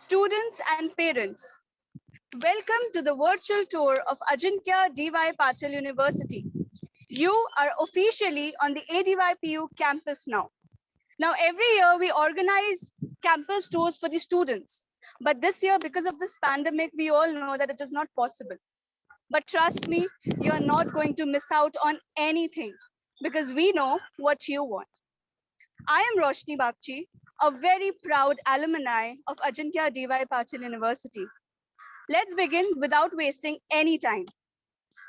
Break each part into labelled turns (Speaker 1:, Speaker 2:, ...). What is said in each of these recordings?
Speaker 1: Students and parents, welcome to the virtual tour of Ajinkya DY Patil University. You are officially on the ADYPU campus now. Now, every year we organize campus tours for the students. But this year, because of this pandemic, we all know that it is not possible. But trust me, you are not going to miss out on anything because we know what you want. I am Roshni Bagchi, a very proud alumni of Ajinkya DY Patil University. Let's begin without wasting any time.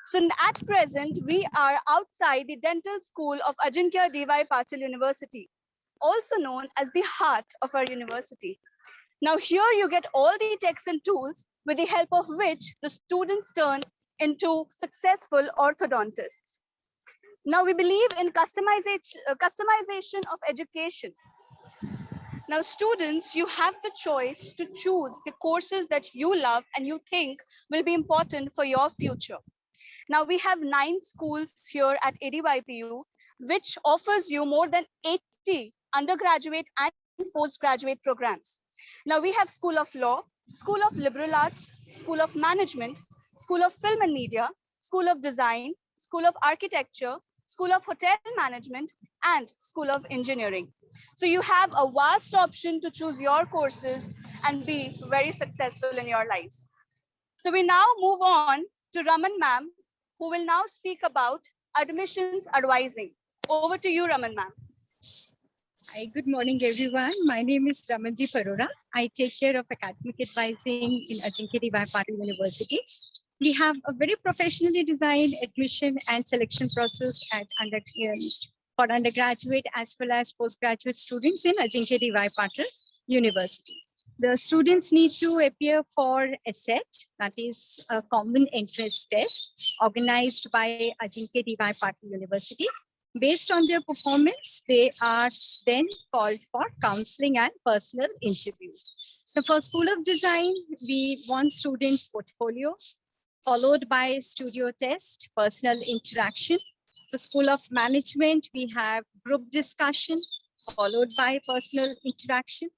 Speaker 1: So at present, we are outside the Dental School of Ajinkya DY Patil University, also known as the heart of our university. Now here you get all the techs and tools with the help of which the students turn into successful orthodontists. Now we believe in customization of education. Now, students, you have the choice to choose the courses that you love and you think will be important for your future. Now, we have 9 schools here at ADYPU, which offers you more than 80 undergraduate and postgraduate programs. Now, we have School of Law, School of Liberal Arts, School of Management, School of Film and Media, School of Design, School of Architecture, School of Hotel Management, and School of Engineering. So you have a vast option to choose your courses and be very successful in your lives. So we now move on to Raman ma'am, who will now speak about admissions advising. Over to you, Raman ma'am.
Speaker 2: Hi, good morning, everyone. My name is Ramandeep Arora. I take care of academic advising in Ajinkya DY Patil University. We have a very professionally designed admission and selection process for undergraduate as well as postgraduate students in Ajinkya DY Patil University. The students need to appear for a SET, that is a common entrance test organized by Ajinkya DY Patil University. Based on their performance, they are then called for counseling and personal interview. So for School of Design, we want students' portfolio, followed by studio test, personal interaction. For School of Management, we have group discussion, followed by personal interaction.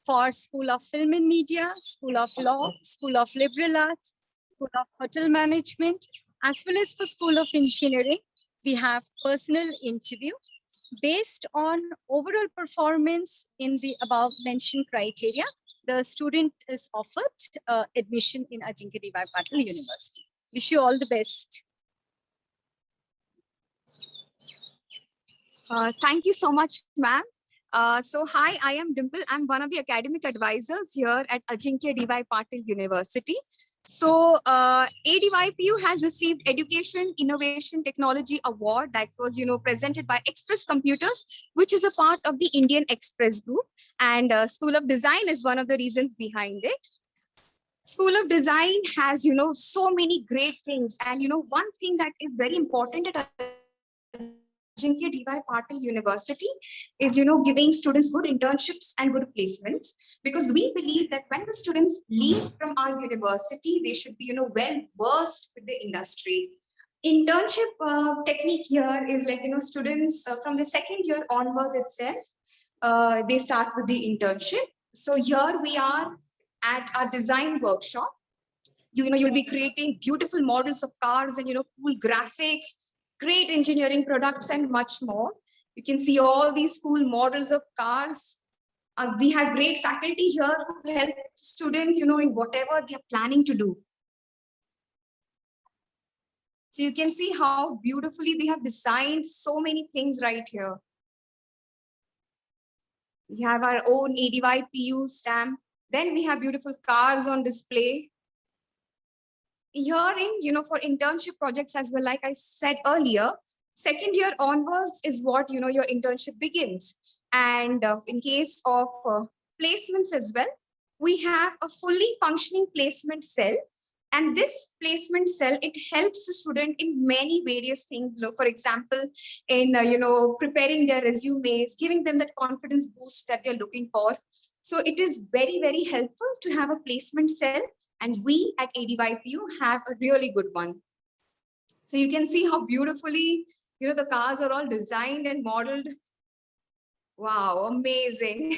Speaker 2: For School of Film and Media, School of Law, School of Liberal Arts, School of Hotel Management, as well as for School of Engineering, we have personal interview. Based on overall performance in the above mentioned criteria, the student is offered admission in Ajinkya DY Patil University. Wish you all the best.
Speaker 3: Thank you so much, ma'am. So hi, I am Dimple. I'm one of the academic advisors here at Ajinkya DY Patil University. So ADYPU has received Education Innovation Technology Award that was, presented by Express Computers, which is a part of the Indian Express Group. And School of Design is one of the reasons behind it. School of Design has, so many great things. And, one thing that is very important at Ajinkya DY Patil University is, giving students good internships and good placements, because we believe that when the students leave from our university, they should be, well versed with the industry. Internship technique here is like, students from the second year onwards itself, they start with the internship. So here we are at our design workshop. You'll be creating beautiful models of cars and, cool graphics, great engineering products, and much more. You can see all these cool models of cars. We have great faculty here who help students, in whatever they're planning to do. So you can see how beautifully they have designed so many things right here. We have our own ADYPU stamp. Then we have beautiful cars on display. Here in, for internship projects as well, like I said earlier, second year onwards is what, your internship begins. And in case of placements as well, we have a fully functioning placement cell. And this placement cell, it helps the student in many various things. For example, in, preparing their resumes, giving them that confidence boost that they're looking for. So it is very, very helpful to have a placement cell. And we at ADYPU have a really good one. So you can see how beautifully, the cars are all designed and modeled. Wow, amazing.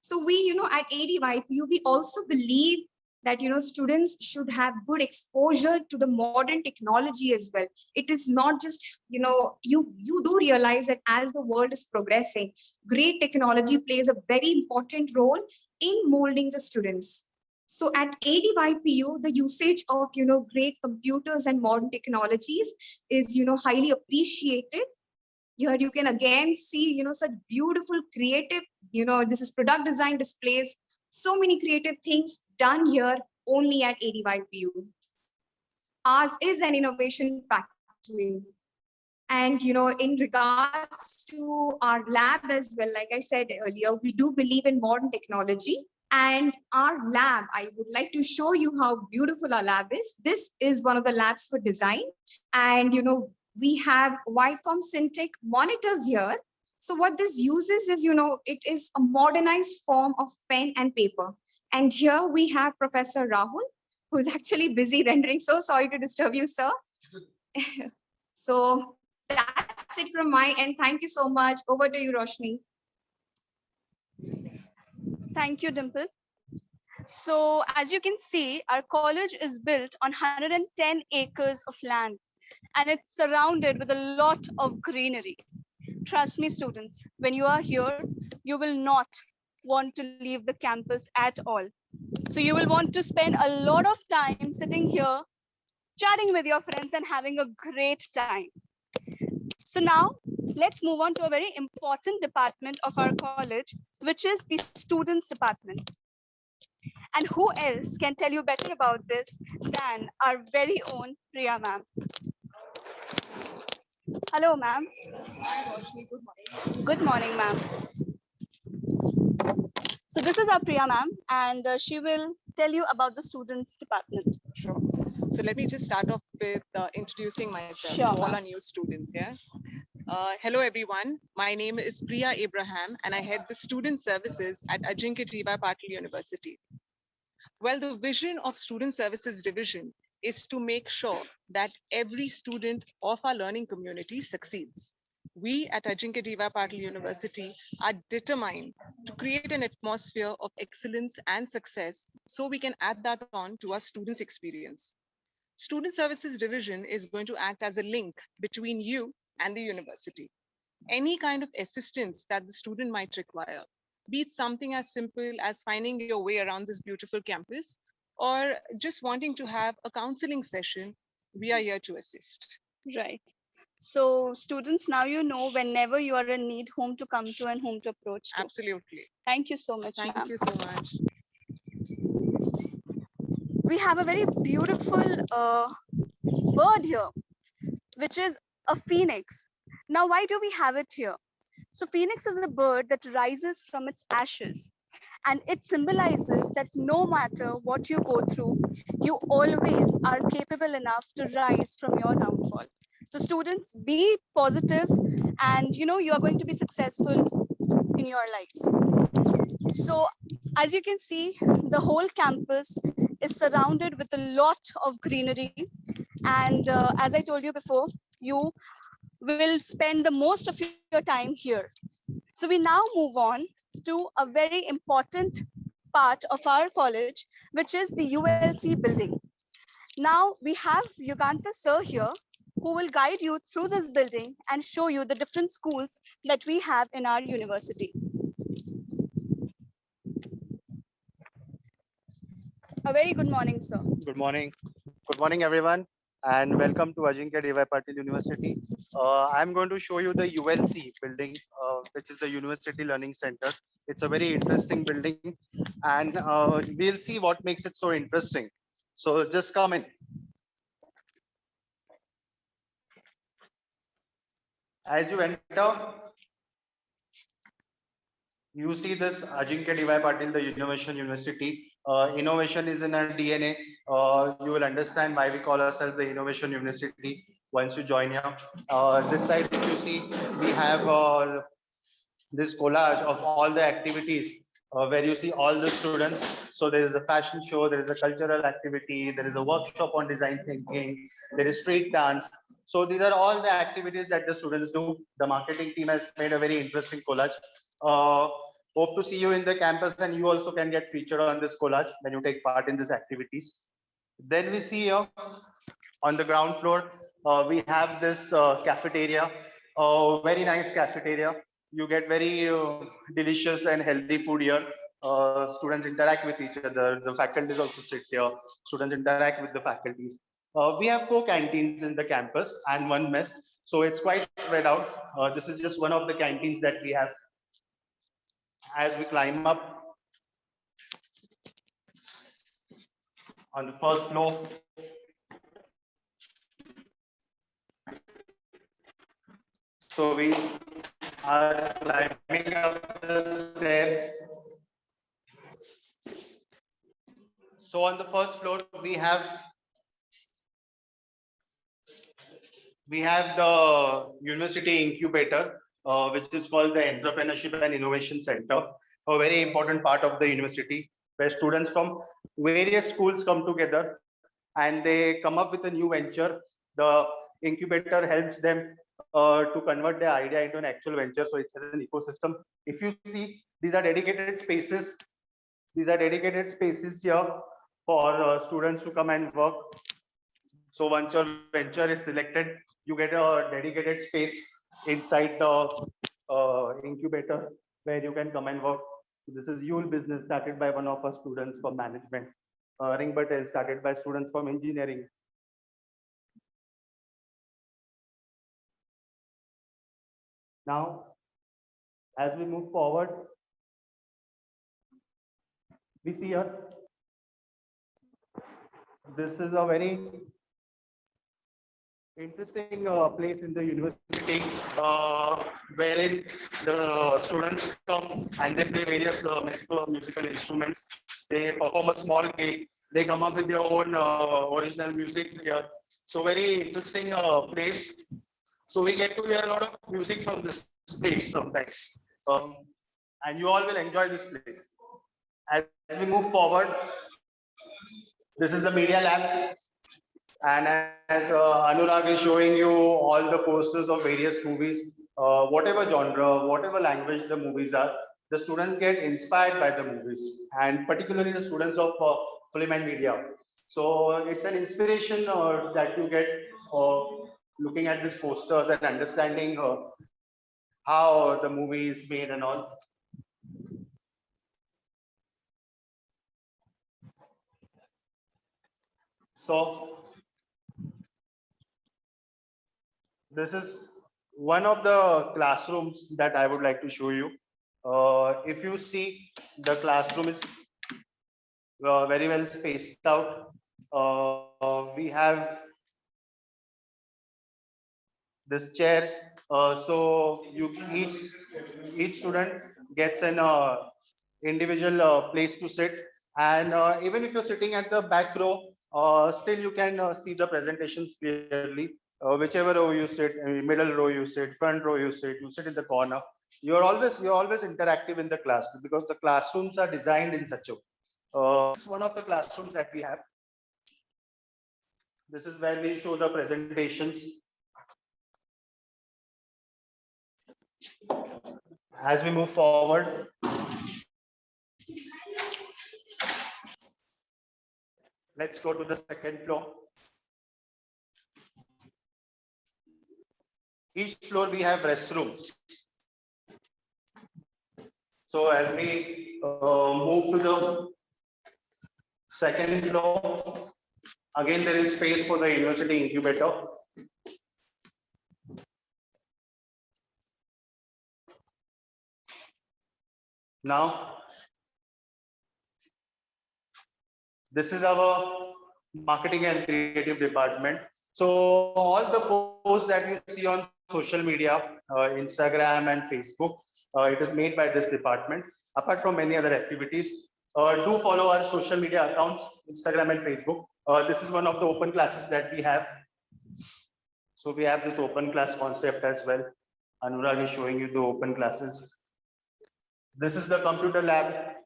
Speaker 3: So we, at ADYPU, we also believe that, students should have good exposure to the modern technology as well. It is not just, you do realize that as the world is progressing, great technology plays a very important role in molding the students. So at ADYPU, the usage of, great computers and modern technologies is, highly appreciated. Here you can again see, such beautiful creative, this is product design displays, so many creative things done here only at ADYPU. Ours is an innovation factory. And, in regards to our lab as well, like I said earlier, we do believe in modern technology. And our lab, I would like to show you how beautiful our lab is. This is one of the labs for design. And, we have Vicom Syntec monitors here. So what this uses is, it is a modernized form of pen and paper. And here we have Professor Rahul, who is actually busy rendering. So sorry to disturb you, sir. So that's it from my end. Thank you so much. Over to you, Roshni.
Speaker 1: Thank you, Dimple. So as you can see, our college is built on 110 acres of land, and it's surrounded with a lot of greenery. Trust me, students, when you are here, you will not want to leave the campus at all. So you will want to spend a lot of time sitting here, chatting with your friends and having a great time. So now let's move on to a very important department of our college, which is the students department. And who else can tell you better about this than our very own Priya ma'am. Hello, ma'am. Good morning, ma'am. So this is our Priya ma'am, and she will tell you about the students department.
Speaker 4: Sure. So let me just start off with introducing myself
Speaker 1: Sure,
Speaker 4: to all
Speaker 1: ma'am.
Speaker 4: our new students. Yeah. Hello, everyone. My name is Priya Abraham, and I head the student services at Ajinkya Jiva Patil University. Well, the vision of Student Services Division is to make sure that every student of our learning community succeeds. We at Ajinkya Diva Patil University are determined to create an atmosphere of excellence and success so we can add that on to our students' experience. Student Services Division is going to act as a link between you and the university. Any kind of assistance that the student might require, be it something as simple as finding your way around this beautiful campus, or just wanting to have a counseling session, we are here to assist.
Speaker 1: Right. So students, now you know whenever you are in need, whom to come to and whom to approach to.
Speaker 4: Absolutely.
Speaker 1: Thank you so much, ma'am.
Speaker 4: Thank you so much.
Speaker 1: We have a very beautiful bird here, which is a phoenix. Now, why do we have it here? So phoenix is a bird that rises from its ashes, and it symbolizes that no matter what you go through, you always are capable enough to rise from your downfall. So students, be positive, and you are going to be successful in your lives. So as you can see, the whole campus is surrounded with a lot of greenery. And as I told you before, you will spend the most of your time here. So we now move on to a very important part of our college, which is the ULC building. Now we have Yuganta sir here, who will guide you through this building and show you the different schools that we have in our university. A very good morning, sir.
Speaker 5: Good morning. Good morning, everyone, and welcome to Ajinkya Diva Patil University. I'm going to show you the ULC building, which is the University Learning Center. It's a very interesting building, and we'll see what makes it so interesting. So just come in. As you enter, you see this Ajinkya Diva Patil, the Innovation University. Innovation is in our DNA. You will understand why we call ourselves the Innovation University once you join here. This side, if you see, we have this collage of all the activities where you see all the students. So there is a fashion show, there is a cultural activity, there is a workshop on design thinking, there is street dance. So these are all the activities that the students do. The marketing team has made a very interesting collage. Hope to see you in the campus, and you also can get featured on this collage when you take part in these activities. Then we see here on the ground floor, we have this cafeteria, very nice cafeteria. You get very delicious and healthy food here. Students interact with each other. The faculties also sit here. Students interact with the faculties. We have 4 canteens in the campus and 1 mess. So it's quite spread out. This is just one of the canteens that we have. As we climb up on the first floor, so we are climbing up the stairs. So on the first floor, we have the university incubator, which is called the Entrepreneurship and Innovation Center, a very important part of the university, where students from various schools come together and they come up with a new venture. The incubator helps them to convert their idea into an actual venture. So it's an ecosystem. If you see, these are dedicated spaces. These are dedicated spaces here for students to come and work. So once your venture is selected, you get a dedicated space inside the incubator where you can come and work. This is Yule Business, started by one of our students from management. Ringbert is started by students from engineering. Now, as we move forward, we see here, this is a very interesting place in the university, wherein the students come and they play various musical instruments. They perform a small gig. They come up with their own original music here. So very interesting place. So we get to hear a lot of music from this place sometimes. And you all will enjoy this place. As we move forward, this is the media lab. And as Anurag is showing you all the posters of various movies, whatever genre, whatever language the movies are, the students get inspired by the movies, and particularly the students of film and media. So it's an inspiration that you get looking at these posters and understanding how the movie is made and all. So this is one of the classrooms that I would like to show you. If you see, the classroom is very well spaced out. We have this chairs. So each student gets an individual place to sit, and even if you're sitting at the back row, still you can see the presentations clearly. Whichever row you sit, middle row you sit, front row you sit in the corner. You're always interactive in the class because the classrooms are designed in such a way. It's one of the classrooms that we have. This is where we show the presentations. As we move forward, let's go to the second floor. Each floor we have restrooms. So as we move to the second floor, again there is space for the university incubator. Now, this is our marketing and creative department. So all the posts that you see on social media, Instagram and Facebook, it is made by this department. Apart from many other activities, do follow our social media accounts, Instagram and Facebook. This is one of the open classes that we have. So we have this open class concept as well. Anurag is showing you the open classes. This is the computer lab.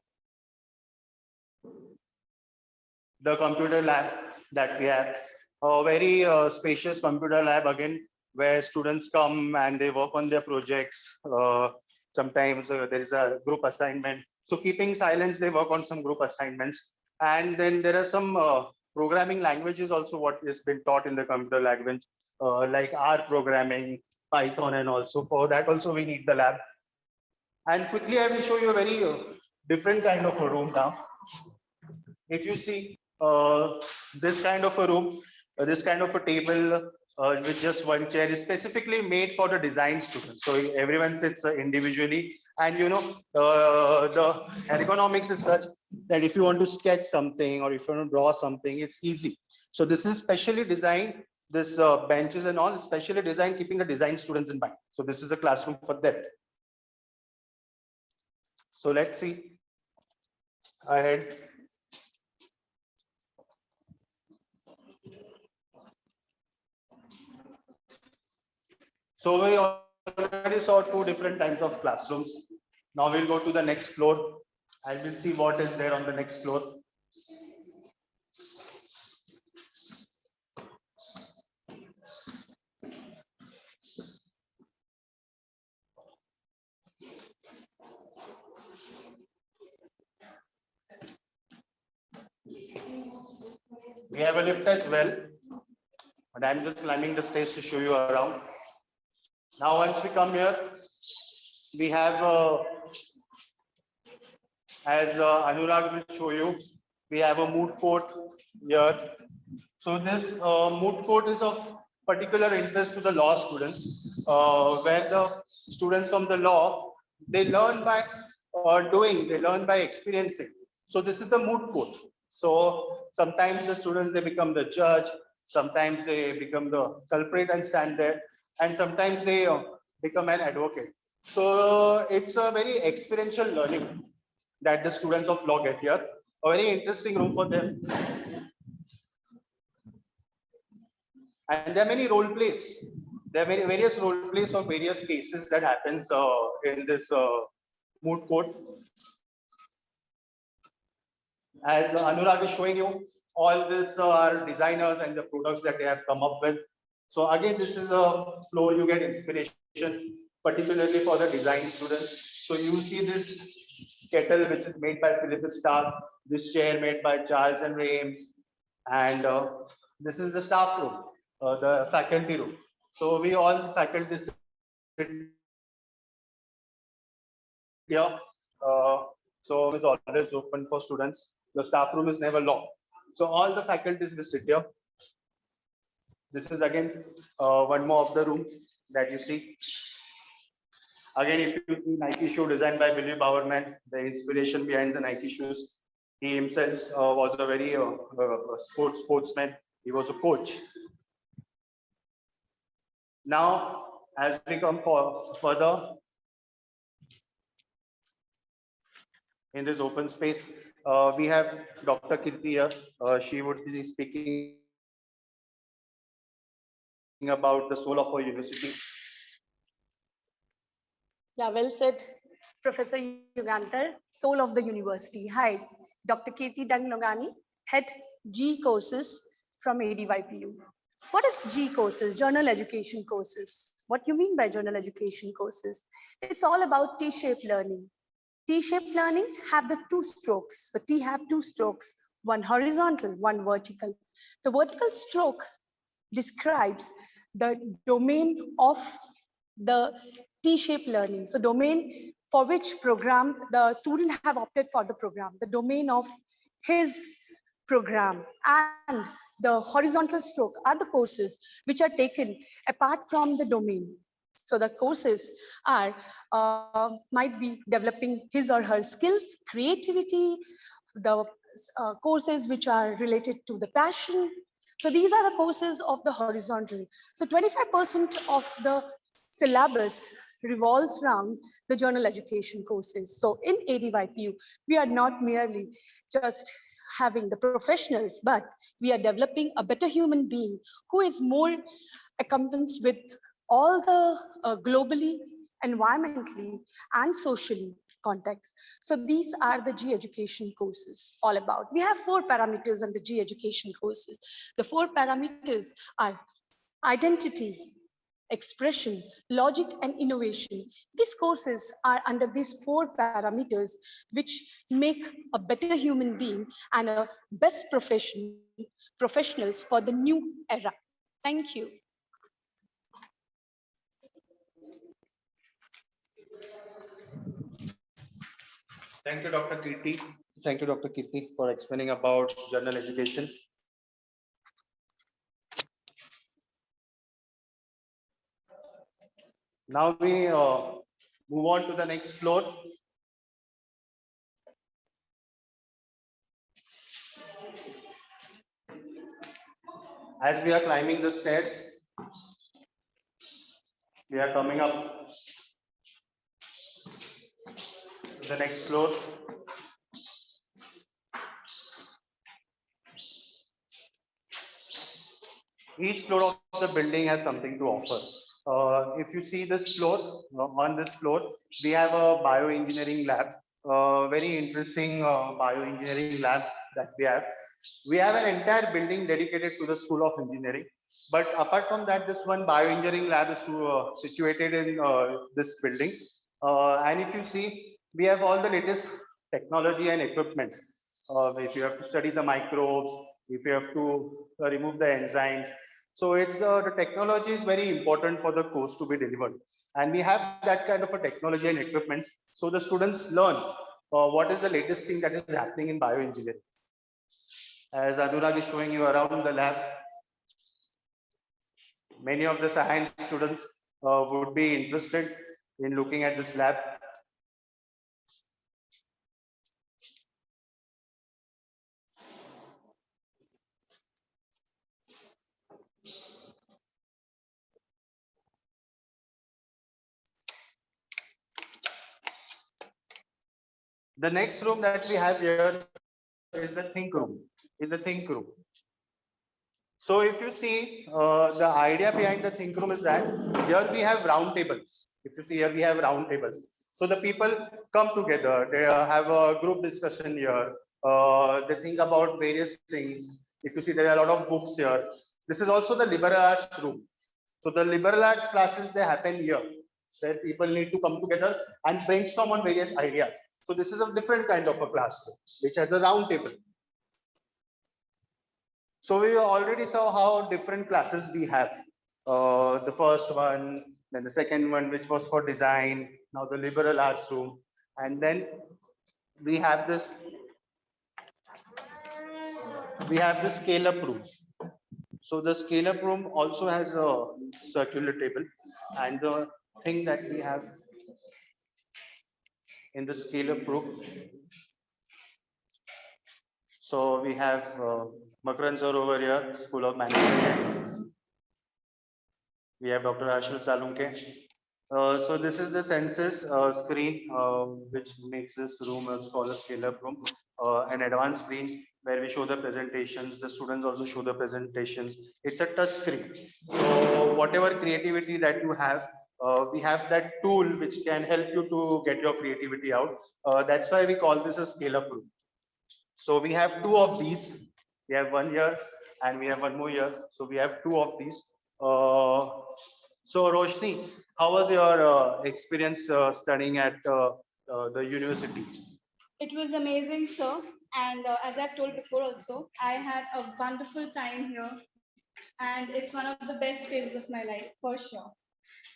Speaker 5: The computer lab that we have, a very spacious computer lab again, where students come and they work on their projects. Sometimes there is a group assignment. So keeping silence, they work on some group assignments. And then there are some programming languages also what is been taught in the computer language, like R programming, Python, and also for that also we need the lab. And quickly I will show you a very different kind of a room now. If you see this kind of a room, this kind of a table with just one chair is specifically made for the design students. So everyone sits individually, and you know the ergonomics is such that if you want to sketch something or if you want to draw something, it's easy. So this is specially designed. This benches and all specially designed keeping the design students in mind. So this is a classroom for them. So let's see ahead. So we already saw two different types of classrooms. Now we'll go to the next floor and we'll see what is there on the next floor. We have a lift as well, but I'm just climbing the stairs to show you around. Now, once we come here, we have, as Anurag will show you, we have a moot court here. So this moot court is of particular interest to the law students, where the students from the law, they learn by doing, they learn by experiencing. So this is the moot court. So sometimes the students, they become the judge, sometimes they become the culprit and stand there, and sometimes they become an advocate. So it's a very experiential learning that the students of law get here. A very interesting room for them. And there are many role plays. There are many various role plays of various cases that happens in this moot court. As Anurag is showing you, all this are designers and the products that they have come up with. So again, this is a floor you get inspiration, particularly for the design students. So you see this kettle, which is made by Philip Stark, this chair made by Charles and Reims, and this is the staff room, the faculty room. So we all faculty sit here. So it's always open for students. The staff room is never locked. So all the faculties will sit here. This is again one more of the rooms that you see. Again, if you see Nike shoe designed by Billy Bowerman, the inspiration behind the Nike shoes. He himself was a very sportsman. He was a coach. Now, as we come further in this open space, we have Dr. Kirti here. She would be speaking about the soul of our university.
Speaker 1: Yeah, well said, Professor Yugantar, soul of the university. Hi, Dr. Kirti Danglogani, head G courses from ADYPU. What is G courses? Journal education courses. What you mean by journal education courses? It's all about T-shaped learning. T-shaped learning have the two strokes. So T have two strokes, one horizontal, one vertical. The vertical stroke describes the domain of the T-shaped learning. So domain for which program the student have opted for the program, the domain of his program, and the horizontal stroke are the courses which are taken apart from the domain. So the courses are might be developing his or her skills, creativity, the courses which are related to the passion. So these are the courses of the horizontal. So 25% of the syllabus revolves around the journal education courses. So in ADYPU, we are not merely just having the professionals, but we are developing a better human being who is more accompanied with all the globally, environmentally, and socially context. So these are the G education courses all about. We have 4 parameters on the G education courses. The 4 parameters are identity,
Speaker 6: expression, logic, and innovation. These courses are under these 4 parameters, which make a better human being and a best professionals for the new era. Thank you.
Speaker 5: Thank you, Dr. Kirti. Thank you, Dr. Kirti, for explaining about general education. Now we move on to the next floor. As we are climbing the stairs, we are coming up to the next floor. Each floor of the building has something to offer. If you see this floor, on this floor, we have a bioengineering lab, very interesting bioengineering lab that we have. We have an entire building dedicated to the School of Engineering. But apart from that, this one bioengineering lab is situated in this building. And if you see, we have all the latest technology and equipments. If you have to study the microbes, if you have to remove the enzymes. So it's the technology is very important for the course to be delivered. And we have that kind of a technology and equipment. So the students learn what is the latest thing that is happening in bioengineering. As Anurag is showing you around the lab, many of the science students would be interested in looking at this lab. The next room that we have here is the think room. So if you see, the idea behind the think room is that here we have round tables. If you see here, we have round tables. So the people come together, they have a group discussion here. They think about various things. If you see, there are a lot of books here. This is also the liberal arts room. So the liberal arts classes, they happen here, where people need to come together and brainstorm on various ideas. So this is a different kind of a class, which has a round table. So we already saw how different classes we have. The first one, then the second one, which was for design, now the liberal arts room. And then we have this scale up room. So the scale up room also has a circular table, and the thing that we have in the scale up room. So we have Makaran sir over here, School of Management. We have Dr. Ashil Salunke. So this is the census screen, which makes this room a scholar scale-up room, an advanced screen where we show the presentations. The students also show the presentations. It's a touch screen. So whatever creativity that you have, we have that tool which can help you to get your creativity out. That's why we call this a scale-up room. So we have two of these. We have one here and we have one more here. So we have two of these. So Roshni, how was your experience studying at the university?
Speaker 1: It was amazing, sir. And as I've told before also, I had a wonderful time here. And it's one of the best phases of my life, for sure.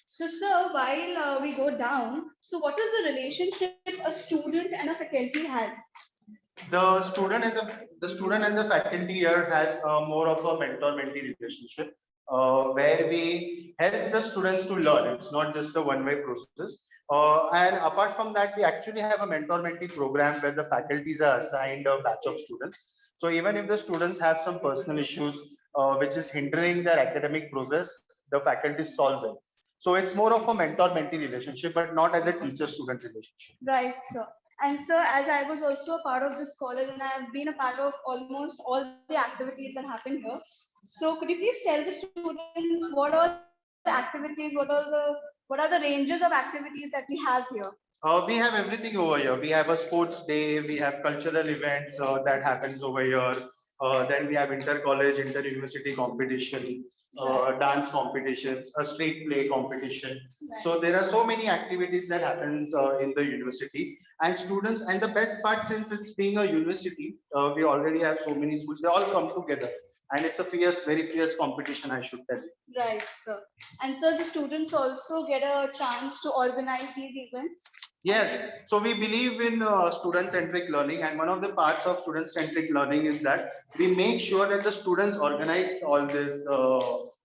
Speaker 1: So, sir, while we go down, so what is the relationship a student and a faculty has?
Speaker 5: The student and the faculty here has more of a mentor-mentee relationship, where we help the students to learn. It's not just a one-way process. And apart from that, we actually have a mentor-mentee program where the faculties are assigned a batch of students. So even if the students have some personal issues which is hindering their academic progress, the faculty solve them. So it's more of a mentor-mentee relationship, but not as a teacher-student relationship.
Speaker 1: Right, sir. And sir, as I was also a part of this college and I've been a part of almost all the activities that happen here. So could you please tell the students what are the activities, what are the ranges of activities that we have here?
Speaker 5: We have everything over here. We have a sports day, we have cultural events that happens over here. Then we have inter-college, inter-university competition, dance competitions, a street play competition. So there are so many activities that happens in the university, and students. And the best part, since it's being a university, we already have so many schools. They all come together, and it's a fierce, very fierce competition, I should tell you.
Speaker 1: Right, sir. And so the students also get a chance to organize these events.
Speaker 5: Yes, so we believe in student-centric learning, and one of the parts of student-centric learning is that we make sure that the students organize all these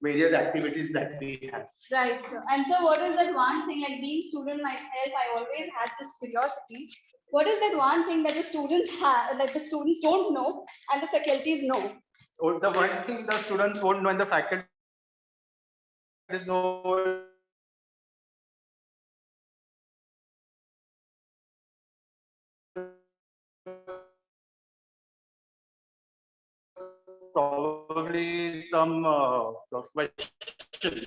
Speaker 5: various activities that we have.
Speaker 1: Right, sir. And so what is that one thing, like being student myself, I always had this curiosity. What is that one thing that the students have, that the students don't know and the faculties know?
Speaker 5: So the one thing the students won't know and the faculty is know probably some questions,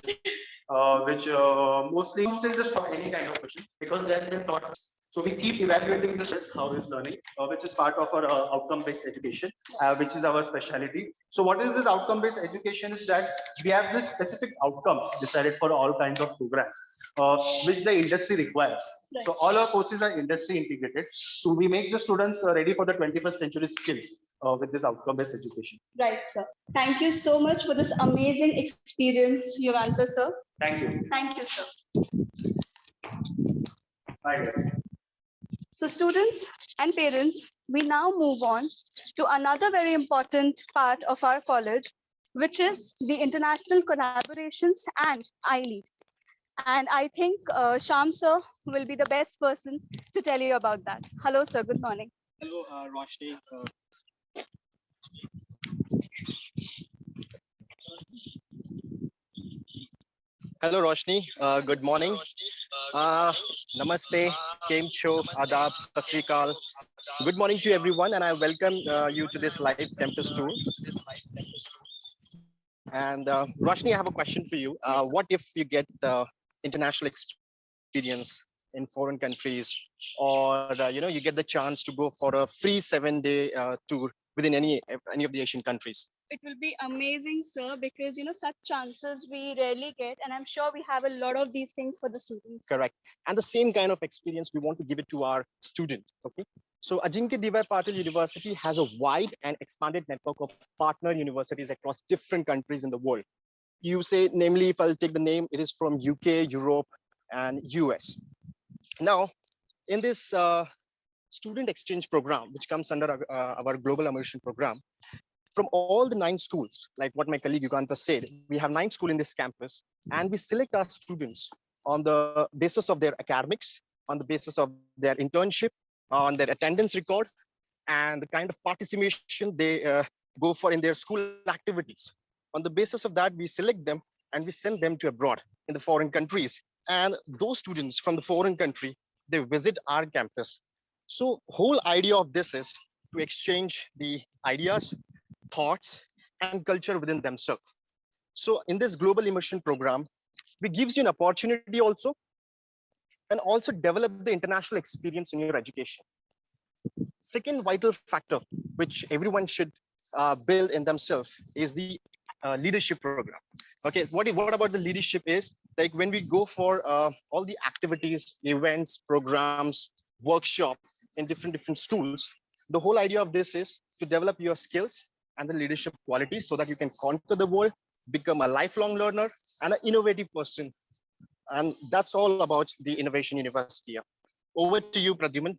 Speaker 5: which mostly still just for any kind of question because they have been taught. So we keep evaluating this how is learning, which is part of our outcome-based education, which is our specialty. So what is this outcome-based education is that we have this specific outcomes decided for all kinds of programs, which the industry requires. So all our courses are industry integrated. So we make the students ready for the 21st century skills with this outcome-based education.
Speaker 1: Right, sir. Thank you so much for this amazing experience, Yoganta, sir.
Speaker 5: Thank you.
Speaker 1: Thank you, sir.
Speaker 5: Bye, guys.
Speaker 1: So students and parents, we now move on to another very important part of our college, which is the international collaborations and iLead. And I think Sham sir will be the best person to tell you about that. Hello, sir. Good morning.
Speaker 7: Hello, Roshni. Hello, Roshni. Good morning. Namaste, Kem Cho, Adab, Sat Sri Akal. Good morning to everyone, and I welcome you to this live campus tour. And Roshni, I have a question for you. What if you get international experience in foreign countries, or you get the chance to go for a free 7-day tour within any of the Asian countries?
Speaker 1: It will be amazing, sir, because such chances we rarely get, and I'm sure we have a lot of these things for the students.
Speaker 7: Correct. And the same kind of experience we want to give it to our students. Okay. So Ajinkya Deebai Patil University has a wide and expanded network of partner universities across different countries in the world. You say, namely, if I'll take the name, it is from UK, Europe, and US. Now, in this student exchange program, which comes under our global immersion program, from all the 9 schools, like what my colleague Yuganta said, we have 9 schools in this campus, and we select our students on the basis of their academics, on the basis of their internship, on their attendance record, and the kind of participation they go for in their school activities. On the basis of that, we select them and we send them to abroad in the foreign countries. And those students from the foreign country, they visit our campus. So whole idea of this is to exchange the ideas, thoughts, and culture within themselves. So in this global immersion program, we gives you an opportunity also, and also develop the international experience in your education. Second vital factor, which everyone should build in themselves, is the leadership program. Okay, what about the leadership is, like when we go for all the activities, events, programs, workshop in different schools, the whole idea of this is to develop your skills and the leadership qualities so that you can conquer the world, become a lifelong learner and an innovative person. And that's all about the Innovation University. Over to you, Pradyuman.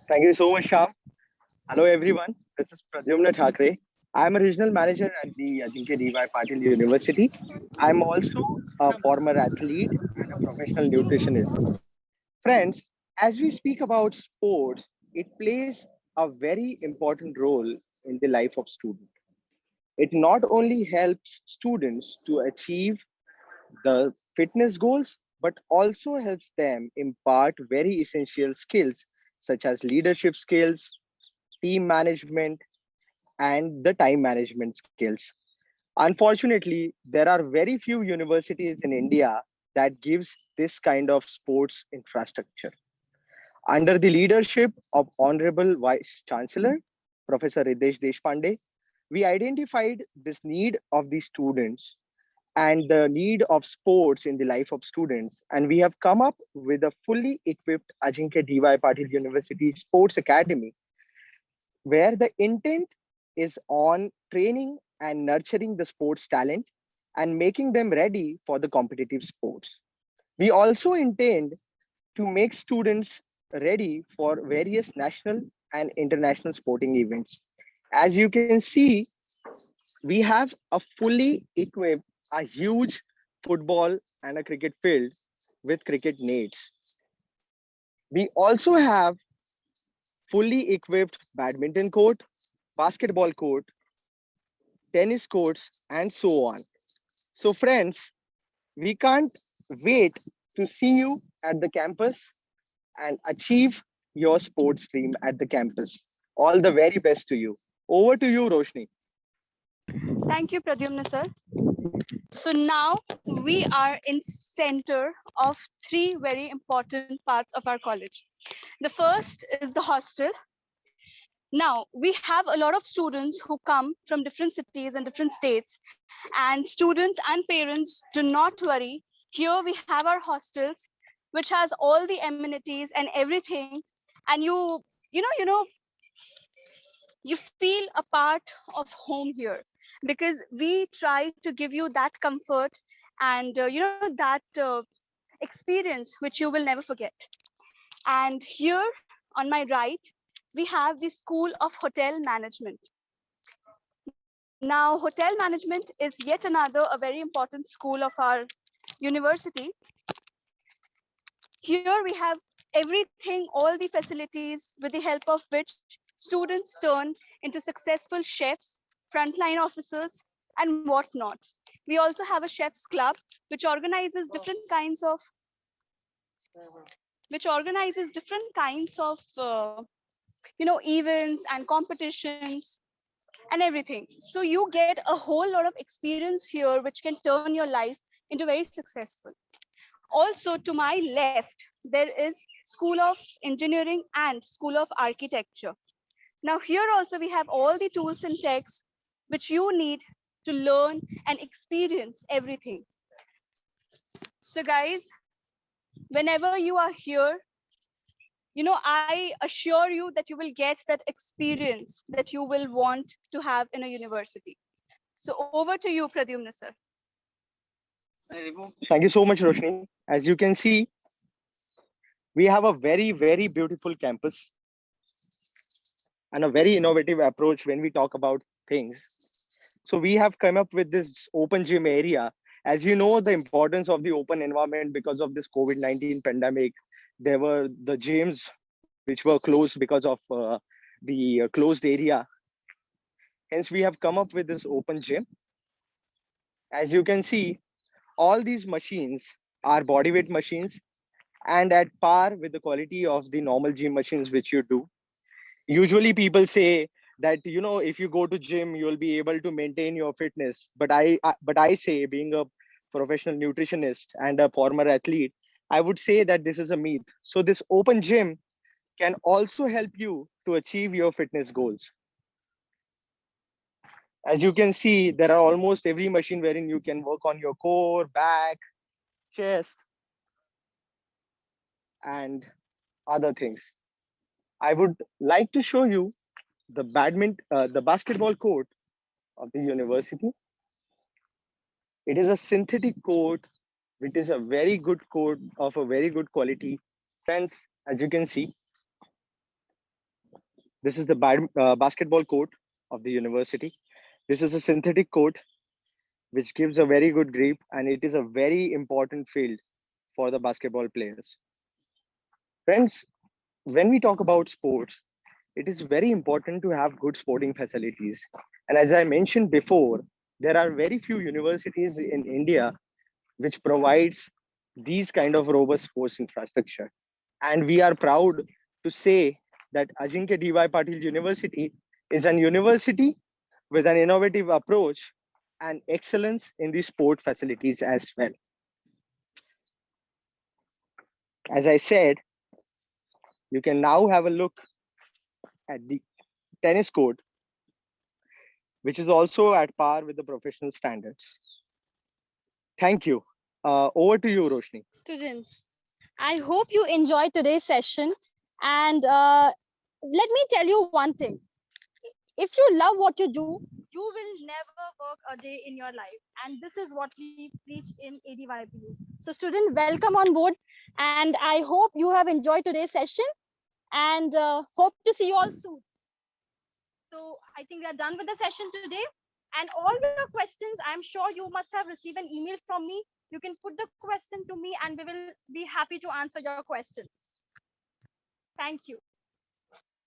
Speaker 8: Thank you so much, Sham. Hello, everyone. This is Pradyumna Thakre. I'm a regional manager at the Ajinkya Deebai Patil University. I'm also a former athlete and a professional nutritionist. Friends, as we speak about sports, it plays a very important role in the life of students. It not only helps students to achieve the fitness goals, but also helps them impart very essential skills such as leadership skills, team management, and the time management skills. Unfortunately, there are very few universities in India that gives this kind of sports infrastructure. Under the leadership of Honorable Vice Chancellor, Professor Ridesh Deshpande, we identified this need of the students and the need of sports in the life of students. And we have come up with a fully equipped Ajinkya DY Patil University Sports Academy, where the intent is on training and nurturing the sports talent and making them ready for the competitive sports. We also intend to make students ready for various national and international sporting events. As you can see, we have a fully equipped, a huge football and a cricket field with cricket nets. We also have fully equipped badminton court, basketball court, tennis courts, and so on. So friends, we can't wait to see you at the campus and achieve your sports dream at the campus. All the very best to you. Over to you, Roshni.
Speaker 1: Thank you, Pradyumna sir. So now we are in center of three very important parts of our college. The first is the hostel. Now we have a lot of students who come from different cities and different states, and students and parents do not worry. Here we have our hostels, which has all the amenities and everything, and you feel a part of home here because we try to give you that comfort and that experience which you will never forget. And here on my right, we have the School of Hotel Management. Now, hotel management is yet another a very important school of our university. Here we have everything, all the facilities with the help of which students turn into successful chefs, frontline officers, and whatnot. We also have a chef's club, which organizes different kinds of events and competitions and everything. So you get a whole lot of experience here, which can turn your life into very successful. Also, to my left, there is School of Engineering and School of Architecture. Now here also we have all the tools and techs which you need to learn and experience everything. So guys, whenever you are here, I assure you that you will get that experience that you will want to have in a university. So over to you, Pradyumna sir.
Speaker 8: Thank you so much, Roshni. As you can see, we have a very, very beautiful campus and a very innovative approach when we talk about things. So we have come up with this open gym area. As you know, the importance of the open environment because of this COVID-19 pandemic, there were the gyms which were closed because of the closed area. Hence, we have come up with this open gym. As you can see, all these machines are bodyweight machines and at par with the quality of the normal gym machines which you do. Usually people say that if you go to gym you'll be able to maintain your fitness, but I say, being a professional nutritionist and a former athlete, I would say that this is a myth. So this open gym can also help you to achieve your fitness goals. As you can see, there are almost every machine wherein you can work on your core, back, chest, and other things. I would like to show you the basketball court of the university. It is a synthetic court, which is a very good court of a very good quality. Friends, as you can see, this is the basketball court of the university. This is a synthetic court, which gives a very good grip, and it is a very important field for the basketball players. Friends, when we talk about sports, it is very important to have good sporting facilities. And as I mentioned before, there are very few universities in India which provides these kind of robust sports infrastructure. And we are proud to say that Ajinkya DY Patil University is an university with an innovative approach and excellence in the sport facilities as well. As I said, you can now have a look at the tennis court, which is also at par with the professional standards. Thank you. Over to you, Roshni.
Speaker 9: Students, I hope you enjoyed today's session. And let me tell you one thing. If you love what you do, you will never work a day in your life. And this is what we preach in ADYPU. So students, welcome on board. And I hope you have enjoyed today's session and hope to see you all soon. So I think we are done with the session today. And all your questions, I'm sure you must have received an email from me. You can put the question to me and we will be happy to answer your questions. Thank you.